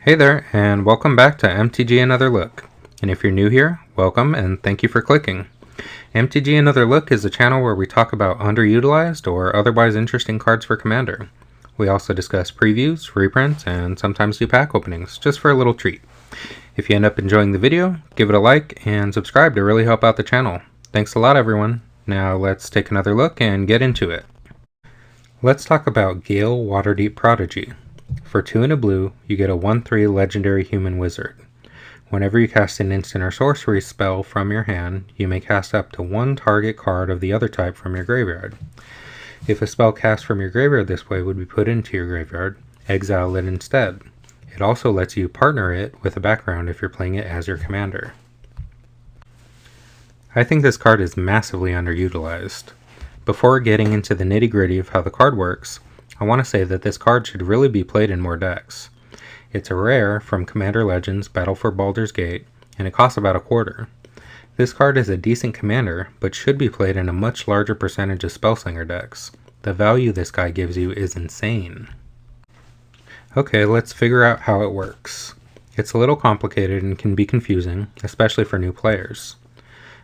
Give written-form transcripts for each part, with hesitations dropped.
Hey there, and welcome back to MTG Another Look. And if you're new here, welcome and thank you for clicking. MTG Another Look is a channel where we talk about underutilized or otherwise interesting cards for Commander. We also discuss previews, reprints, and sometimes do pack openings, just for a little treat. If you end up enjoying the video, give it a like and subscribe to really help out the channel. Thanks a lot, everyone. Now let's take another look and get into it. Let's talk about Gale Waterdeep Prodigy. For 2 and a blue, you get a 1/3 legendary human wizard. Whenever you cast an instant or sorcery spell from your hand, you may cast up to one target card of the other type from your graveyard. If a spell cast from your graveyard this way would be put into your graveyard, exile it instead. It also lets you partner it with a background if you're playing it as your commander. I think this card is massively underutilized. Before getting into the nitty-gritty of how the card works, I want to say that this card should really be played in more decks. It's a rare from Commander Legends Battle for Baldur's Gate, and it costs about $0.25. This card is a decent commander, but should be played in a much larger percentage of Spellslinger decks. The value this guy gives you is insane. Okay, let's figure out how it works. It's a little complicated and can be confusing, especially for new players.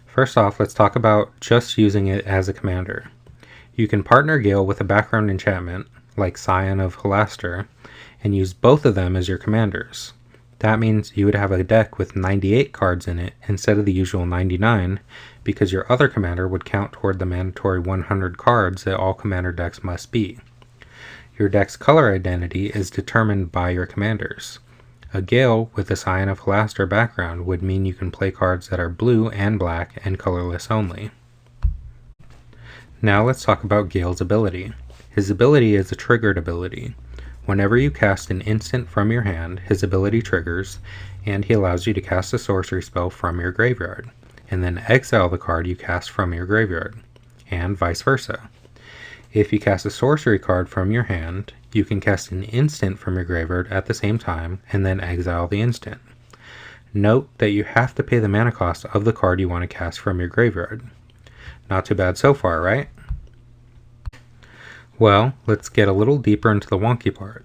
First off, let's talk about just using it as a commander. You can partner Gale with a background enchantment, like Scion of Halaster, and use both of them as your commanders. That means you would have a deck with 98 cards in it instead of the usual 99, because your other commander would count toward the mandatory 100 cards that all commander decks must be. Your deck's color identity is determined by your commanders. A Gale with a Scion of Halaster background would mean you can play cards that are blue and black and colorless only. Now let's talk about Gale's ability. His ability is a triggered ability. Whenever you cast an instant from your hand, his ability triggers, and he allows you to cast a sorcery spell from your graveyard, and then exile the card you cast from your graveyard, and vice versa. If you cast a sorcery card from your hand, you can cast an instant from your graveyard at the same time, and then exile the instant. Note that you have to pay the mana cost of the card you want to cast from your graveyard. Not too bad so far, right? Well, let's get a little deeper into the wonky part.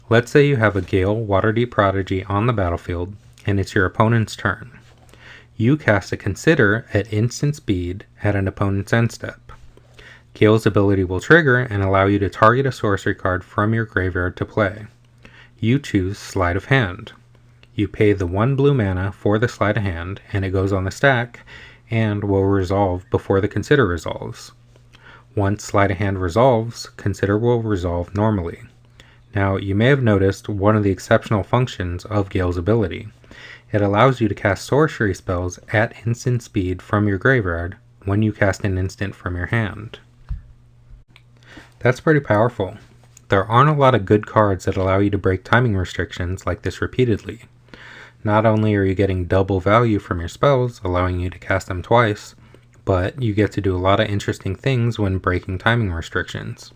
Let's say you have a Gale Waterdeep Prodigy on the battlefield, and it's your opponent's turn. You cast a Consider at instant speed at an opponent's end step. Gale's ability will trigger and allow you to target a sorcery card from your graveyard to play. You choose Sleight of Hand. You pay the 1 blue mana for the Sleight of Hand, and it goes on the stack, and will resolve before the Consider resolves. Once Sleight of Hand resolves, Consider will resolve normally. Now, you may have noticed one of the exceptional functions of Gale's ability. It allows you to cast sorcery spells at instant speed from your graveyard when you cast an instant from your hand. That's pretty powerful. There aren't a lot of good cards that allow you to break timing restrictions like this repeatedly. Not only are you getting double value from your spells, allowing you to cast them twice, but you get to do a lot of interesting things when breaking timing restrictions.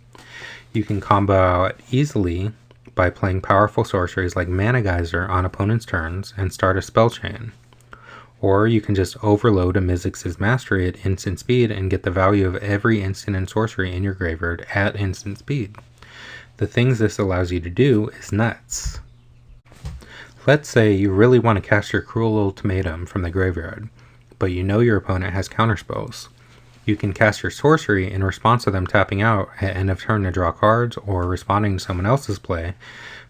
You can combo out easily by playing powerful sorceries like Mana Geyser on opponent's turns and start a spell chain. Or you can just overload a Mizzix's Mastery at instant speed and get the value of every instant and sorcery in your graveyard at instant speed. The things this allows you to do is nuts. Let's say you really want to cast your Cruel Ultimatum from the graveyard, but you know your opponent has counterspells. You can cast your sorcery in response to them tapping out at end of turn to draw cards or responding to someone else's play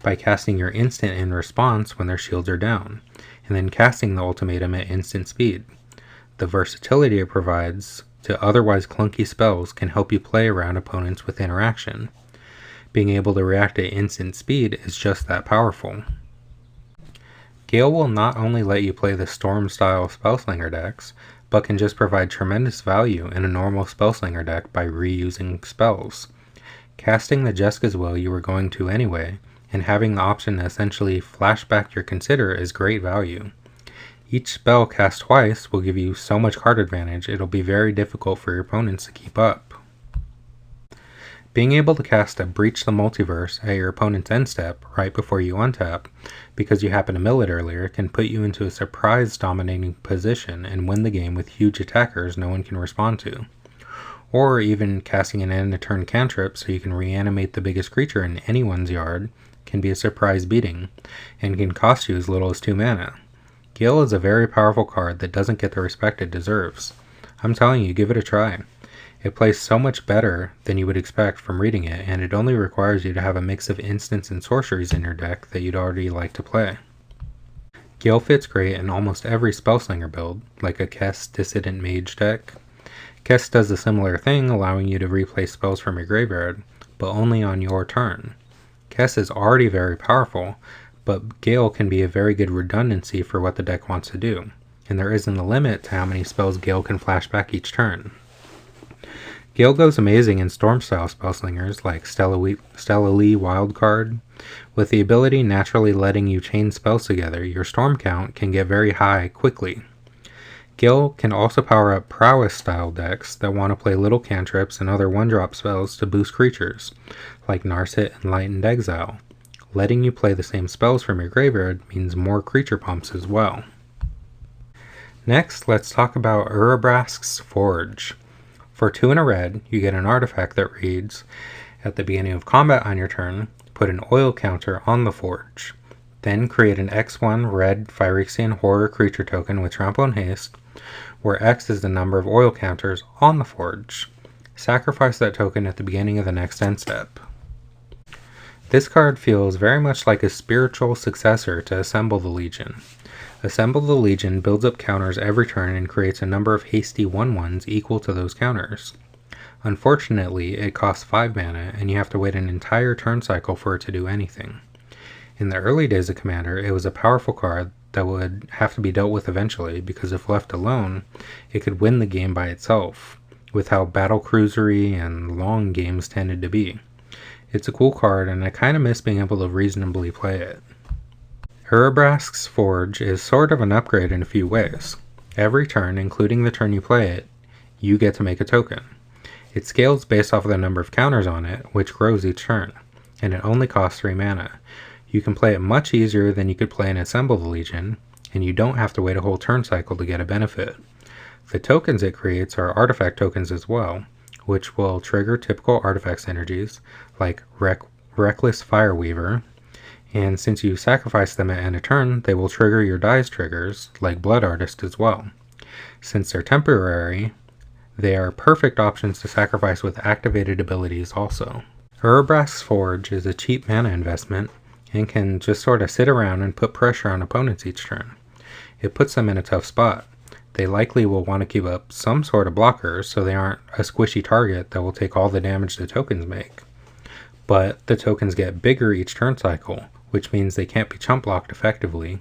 by casting your instant in response when their shields are down, and then casting the ultimatum at instant speed. The versatility it provides to otherwise clunky spells can help you play around opponents with interaction. Being able to react at instant speed is just that powerful. Gale will not only let you play the Storm-style Spellslinger decks, but can just provide tremendous value in a normal Spellslinger deck by reusing spells. Casting the Jeska's Will you were going to anyway, and having the option to essentially flash back your Consider is great value. Each spell cast twice will give you so much card advantage it'll be very difficult for your opponents to keep up. Being able to cast a Breach the Multiverse at your opponent's end step right before you untap, because you happen to mill it earlier, can put you into a surprise dominating position and win the game with huge attackers no one can respond to. Or even casting an end of turn cantrip so you can reanimate the biggest creature in anyone's yard can be a surprise beating, and can cost you as little as 2 mana. Gale is a very powerful card that doesn't get the respect it deserves. I'm telling you, give it a try. It plays so much better than you would expect from reading it, and it only requires you to have a mix of instants and sorceries in your deck that you'd already like to play. Gale fits great in almost every Spellslinger build, like a Kess Dissident Mage deck. Kess does a similar thing, allowing you to replay spells from your graveyard, but only on your turn. Kess is already very powerful, but Gale can be a very good redundancy for what the deck wants to do, and there isn't a limit to how many spells Gale can flash back each turn. Gale goes amazing in Storm-style Spellslingers like Stella Lee Wildcard. With the ability naturally letting you chain spells together, your Storm count can get very high quickly. Gale can also power up Prowess-style decks that want to play little cantrips and other one-drop spells to boost creatures, like Narset and Lightened Exile. Letting you play the same spells from your graveyard means more creature pumps as well. Next, let's talk about Urabrask's Forge. For 2 and a red, you get an artifact that reads, at the beginning of combat on your turn, put an oil counter on the Forge. Then create an X1 red Phyrexian Horror creature token with Trample and Haste, where X is the number of oil counters on the Forge. Sacrifice that token at the beginning of the next end step. This card feels very much like a spiritual successor to Assemble the Legion. Assemble the Legion builds up counters every turn and creates a number of hasty 1/1s equal to those counters. Unfortunately, it costs 5 mana, and you have to wait an entire turn cycle for it to do anything. In the early days of Commander, it was a powerful card that would have to be dealt with eventually, because if left alone, it could win the game by itself, with how battlecruisery and long games tended to be. It's a cool card, and I kinda miss being able to reasonably play it. Urabrask's Forge is sort of an upgrade in a few ways. Every turn, including the turn you play it, you get to make a token. It scales based off of the number of counters on it, which grows each turn, and it only costs 3 mana. You can play it much easier than you could play in Assemble the Legion, and you don't have to wait a whole turn cycle to get a benefit. The tokens it creates are artifact tokens as well, which will trigger typical artifact synergies, like Reckless Fireweaver, and since you sacrifice them at end of turn, they will trigger your dice triggers, like Blood Artist as well. Since they're temporary, they are perfect options to sacrifice with activated abilities also. Urabrask's Forge is a cheap mana investment, and can just sort of sit around and put pressure on opponents each turn. It puts them in a tough spot. They likely will want to keep up some sort of blocker so they aren't a squishy target that will take all the damage the tokens make. But the tokens get bigger each turn cycle, which means they can't be chump blocked effectively,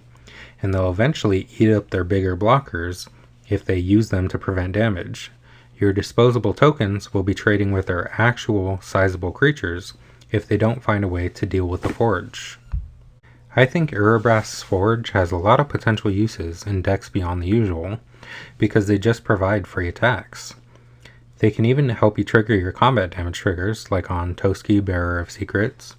and they'll eventually eat up their bigger blockers if they use them to prevent damage. Your disposable tokens will be trading with their actual sizable creatures if they don't find a way to deal with the Forge. I think Urabrask's Forge has a lot of potential uses in decks beyond the usual, because they just provide free attacks. They can even help you trigger your combat damage triggers, like on Toski, Bearer of Secrets,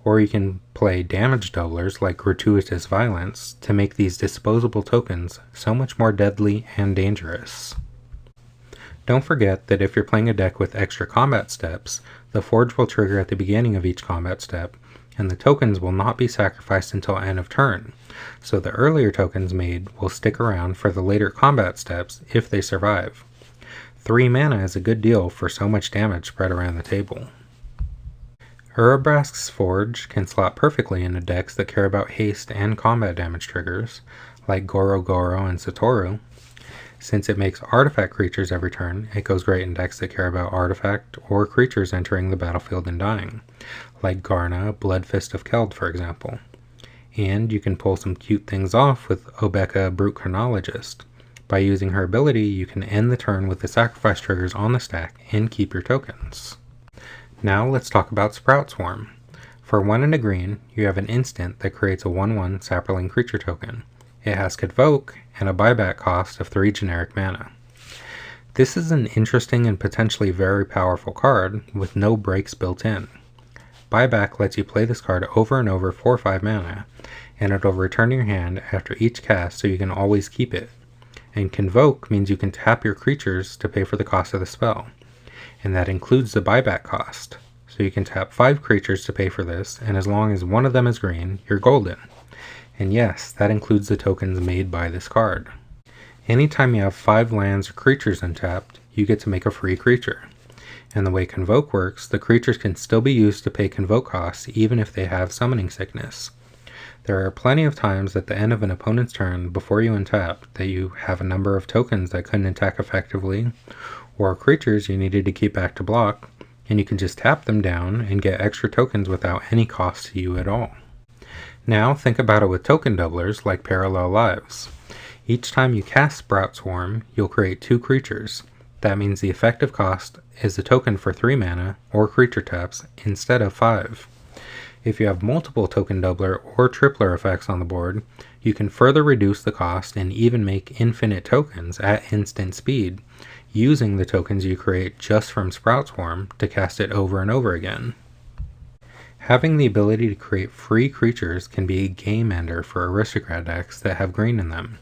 or you can play damage doublers like Gratuitous Violence to make these disposable tokens so much more deadly and dangerous. Don't forget that if you're playing a deck with extra combat steps, the Forge will trigger at the beginning of each combat step, and the tokens will not be sacrificed until end of turn, so the earlier tokens made will stick around for the later combat steps if they survive. 3 mana is a good deal for so much damage spread around the table. Urabrask's Forge can slot perfectly into decks that care about haste and combat damage triggers, like Goro Goro and Satoru. Since it makes artifact creatures every turn, it goes great in decks that care about artifact or creatures entering the battlefield and dying, like Garna, Bloodfist of Keld, for example. And you can pull some cute things off with Obeka, Brute Chronologist. By using her ability, you can end the turn with the sacrifice triggers on the stack and keep your tokens. Now let's talk about Sprout Swarm. For 1 and a green, you have an instant that creates a 1/1 Saproling creature token. It has Convoke and a buyback cost of 3 generic mana. This is an interesting and potentially very powerful card with no breaks built in. Buyback lets you play this card over and over for 5 mana, and it'll return your hand after each cast so you can always keep it. And Convoke means you can tap your creatures to pay for the cost of the spell, and that includes the buyback cost. so you can tap 5 creatures to pay for this, and as long as one of them is green, you're golden. And yes, that includes the tokens made by this card. Anytime you have 5 lands or creatures untapped, you get to make a free creature. And the way Convoke works, the creatures can still be used to pay Convoke costs even if they have Summoning Sickness. There are plenty of times at the end of an opponent's turn before you untap that you have a number of tokens that couldn't attack effectively, or creatures you needed to keep back to block, and you can just tap them down and get extra tokens without any cost to you at all. Now think about it with token doublers like Parallel Lives. Each time you cast Sprout Swarm, you'll create 2 creatures. That means the effective cost is a token for 3 mana or creature taps instead of 5. If you have multiple token doubler or tripler effects on the board, you can further reduce the cost and even make infinite tokens at instant speed, using the tokens you create just from Sprout Swarm to cast it over and over again. Having the ability to create free creatures can be a game ender for aristocrat decks that have green in them.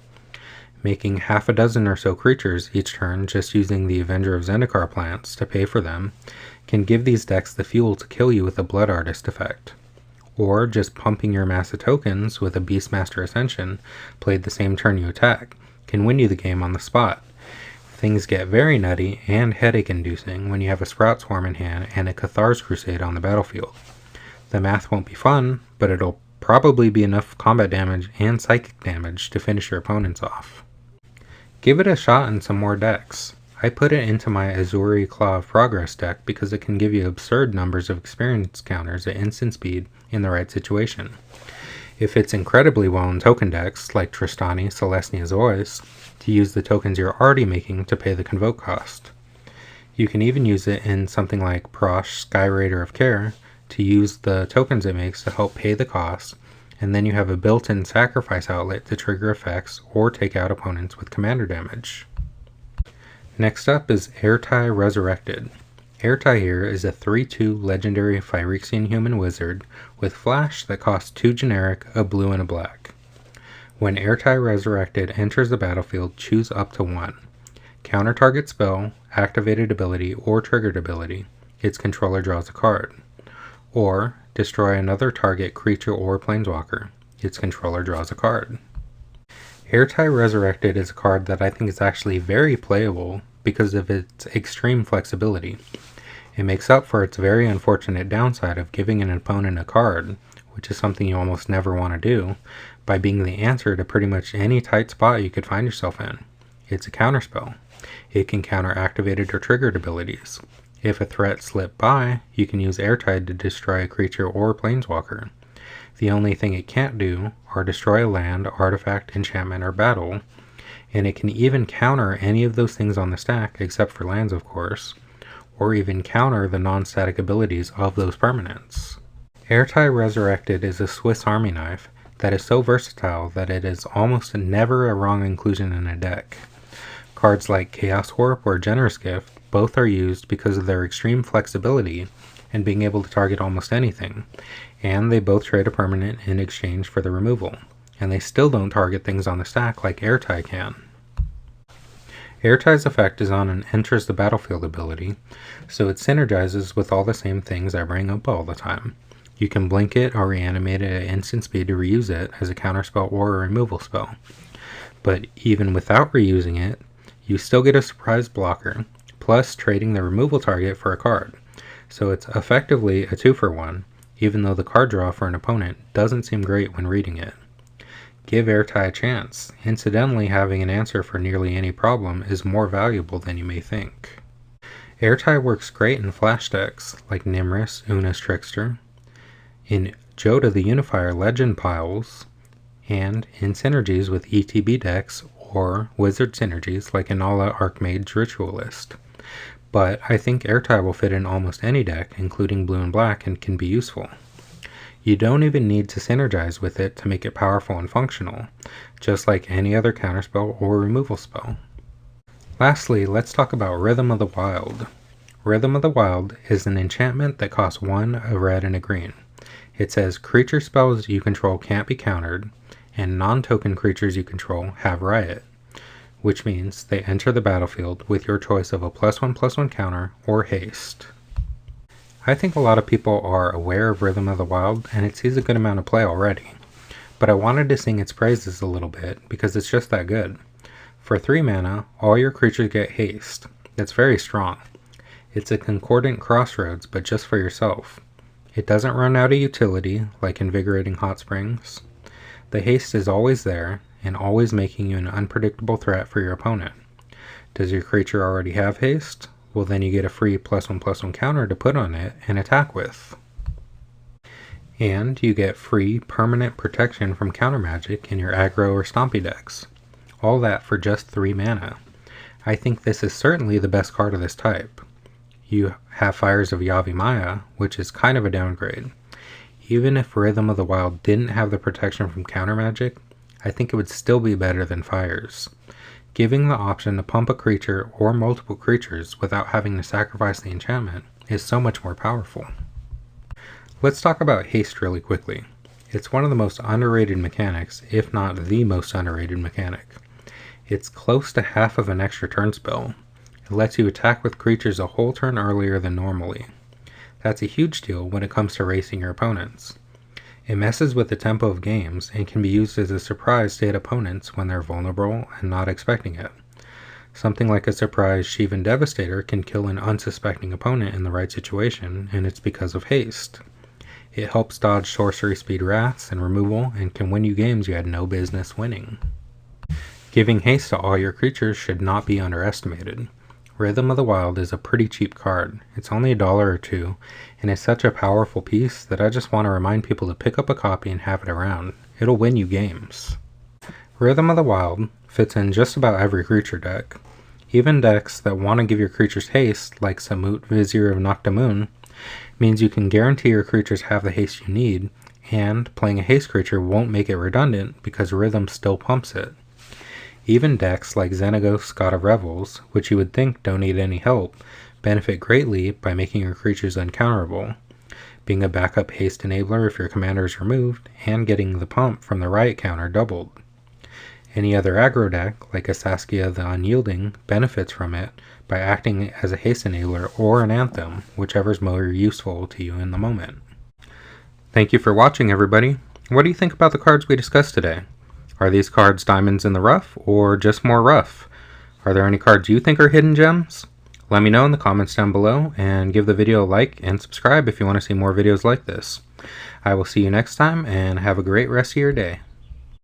Making half a dozen or so creatures each turn just using the Avenger of Zendikar plants to pay for them can give these decks the fuel to kill you with a Blood Artist effect. Or just pumping your mass of tokens with a Beastmaster Ascension played the same turn you attack can win you the game on the spot. Things get very nutty and headache-inducing when you have a Sprout Swarm in hand and a Cathar's Crusade on the battlefield. The math won't be fun, but it'll probably be enough combat damage and psychic damage to finish your opponents off. Give it a shot in some more decks. I put it into my Azuri Claw of Progress deck because it can give you absurd numbers of experience counters at instant speed in the right situation. It fits incredibly well in token decks like Tristani, Celestia, Zois to use the tokens you're already making to pay the Convoke cost. You can even use it in something like Prosh, Sky Raider of Care to use the tokens it makes to help pay the cost, and then you have a built-in sacrifice outlet to trigger effects or take out opponents with commander damage. Next up is Airtie Resurrected. Airtie here is a 3/2 legendary Phyrexian human wizard with flash that costs 2 generic, a blue and a black. When Airtie Resurrected enters the battlefield, choose up to 1. Counter target spell, activated ability, or triggered ability. Its controller draws a card. Or destroy another target creature or planeswalker. Its controller draws a card. Airtie Resurrected is a card that I think is actually very playable because of its extreme flexibility. It makes up for its very unfortunate downside of giving an opponent a card, which is something you almost never want to do, by being the answer to pretty much any tight spot you could find yourself in. It's a counterspell. It can counter activated or triggered abilities. If a threat slipped by, you can use Airtie to destroy a creature or planeswalker. The only thing it can't do are destroy a land, artifact, enchantment, or battle, and it can even counter any of those things on the stack, except for lands of course, or even counter the non-static abilities of those permanents. Airtie Resurrected is a Swiss Army knife that is so versatile that it is almost never a wrong inclusion in a deck. Cards like Chaos Warp or Generous Gift both are used because of their extreme flexibility and being able to target almost anything, and they both trade a permanent in exchange for the removal, and they still don't target things on the stack like Airtie can. Airtie's effect is on an enters the battlefield ability, so it synergizes with all the same things I bring up all the time. You can blink it or reanimate it at instant speed to reuse it as a counterspell or a removal spell. But even without reusing it, you still get a surprise blocker, plus trading the removal target for a card. So it's effectively a 2-for-1, even though the card draw for an opponent doesn't seem great when reading it. Give Airtie a chance. Incidentally, having an answer for nearly any problem is more valuable than you may think. Airtie works great in flash decks like Nimrus, Una's Trickster, in Joda the Unifier Legend piles, and in synergies with ETB decks or wizard synergies like Inala Archmage Ritualist. But I think Airtie will fit in almost any deck, including blue and black, and can be useful. You don't even need to synergize with it to make it powerful and functional, just like any other counterspell or removal spell. Lastly, let's talk about Rhythm of the Wild. Rhythm of the Wild is an enchantment that costs 1, a red, and a green. It says creature spells you control can't be countered, and non-token creatures you control have Riot, which means they enter the battlefield with your choice of a +1/+1 counter or haste. I think a lot of people are aware of Rhythm of the Wild, and it sees a good amount of play already. But I wanted to sing its praises a little bit, because it's just that good. For 3 mana, all your creatures get haste. That's very strong. It's a concordant crossroads, but just for yourself. It doesn't run out of utility, like Invigorating Hot Springs. The haste is always there, and always making you an unpredictable threat for your opponent. Does your creature already have haste? Well, then you get a free +1/+1 counter to put on it and attack with. And you get free permanent protection from counter magic in your aggro or stompy decks. All that for just 3 mana. I think this is certainly the best card of this type. You have Fires of Yavimaya, which is kind of a downgrade. Even if Rhythm of the Wild didn't have the protection from counter magic, I think it would still be better than Fires. Giving the option to pump a creature or multiple creatures without having to sacrifice the enchantment is so much more powerful. Let's talk about haste really quickly. It's one of the most underrated mechanics, if not the most underrated mechanic. It's close to half of an extra turn spell. It lets you attack with creatures a whole turn earlier than normally. That's a huge deal when it comes to racing your opponents. It messes with the tempo of games and can be used as a surprise to hit opponents when they're vulnerable and not expecting it. Something like a surprise Shivan Devastator can kill an unsuspecting opponent in the right situation, and it's because of haste. It helps dodge sorcery speed wraths and removal and can win you games you had no business winning. Giving haste to all your creatures should not be underestimated. Rhythm of the Wild is a pretty cheap card. It's only $1 or $2, and it's such a powerful piece that I just want to remind people to pick up a copy and have it around. It'll win you games. Rhythm of the Wild fits in just about every creature deck. Even decks that want to give your creatures haste, like Samut Vizier of Noctamoon, means you can guarantee your creatures have the haste you need, and playing a haste creature won't make it redundant because Rhythm still pumps it. Even decks like Xenagos, God of Revels, which you would think don't need any help, benefit greatly by making your creatures uncounterable, being a backup haste enabler if your commander is removed, and getting the pump from the riot counter doubled. Any other aggro deck, like a Saskia the Unyielding, benefits from it by acting as a haste enabler or an anthem, whichever's more useful to you in the moment. Thank you for watching, everybody. What do you think about the cards we discussed today? Are these cards diamonds in the rough, or just more rough? Are there any cards you think are hidden gems? Let me know in the comments down below, and give the video a like and subscribe if you want to see more videos like this. I will see you next time, and have a great rest of your day.